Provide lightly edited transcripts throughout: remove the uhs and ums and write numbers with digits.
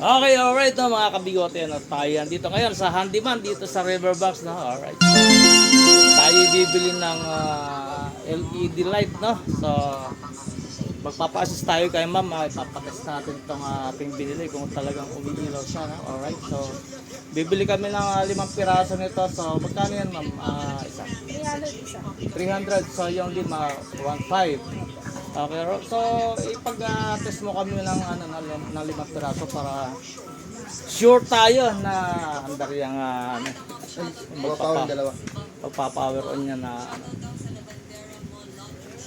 Okay, alright no, mga kabigote, no, tayo dito ngayon sa handyman dito sa Riverbanks, no. Alright. So, tayo bibili ng LED light, no. So, magpapa-assist tayo kay ma'am, ipapatest natin itong ating binili kung talagang umiilaw siya, no. Alright. So, bibili kami ng 5 piraso nito. So, magkano yan, ma'am? Isa. 300 isa. 300. So, yung lima, 1.5. Okay, so ipag-test mo kami ng ng 5 piraso para sure tayo na andar yung Power dalawa. magpa-power on niya na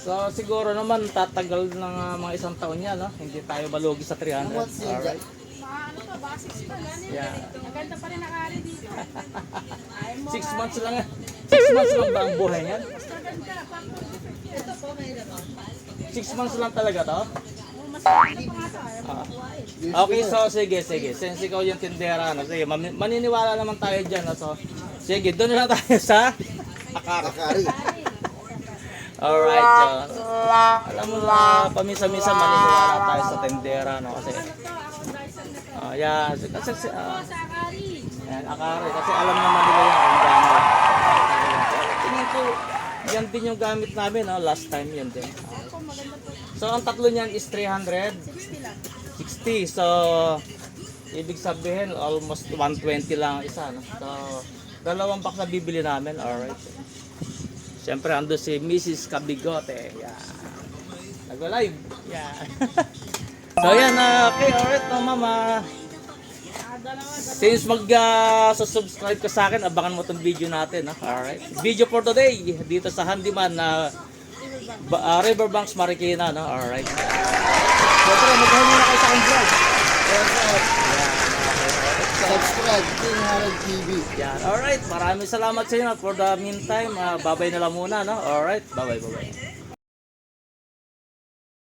So siguro naman tatagal ng mga isang taon niya, no? Hindi tayo balugi sa 300. Alright. Ano pa, basics pa lang. Yeah. Maganda pa rin nakari dito. 6 months lang. 6 months lang ba ang buhay niyan? Maganda. Ito po, may 6 months lang talaga to? mas maganda pa nga ito. Ayaw mo makuha eh. Okay, so sige. Since ikaw yung tindera, no? Sige, maniniwala naman tayo dyan. No? So, sige, doon na lang tayo sa akara. Kakari. Alright, so, alam mo na, pamisa-misa maniniwala tayo sa tindera, no? Kasi, Ito, ang Dyson na to. yeah, kasi, Ito, sa akari. yan, akari. Kasi alam naman nila yan kung gano'n. Tingin ko, yan din yung gamit namin, no? Last time yun din. Ito, maganda to. So, ang tatlo niyan is 300. 60 lang. 60. So, ibig sabihin, almost 120 lang ang isa. No? So, 2 box na bibili namin. Alright. Siyempre, ando si Mrs. Kabigote. Yan. Nag-live. Yan. So, yan. Okay, alright. No, mama. Since mag-subscribe ka sa akin, abangan mo itong video natin. No? Alright. Video for today. Dito sa handyman na Riverbanks, Marikina. No? Alright. Siyempre, magkaroon muna kayo sa aking vlog. Subscribe, King Harold TV. Yan. Alright, maraming salamat sa inyo. For the meantime, babay na lang muna, no? Alright, bye-bye.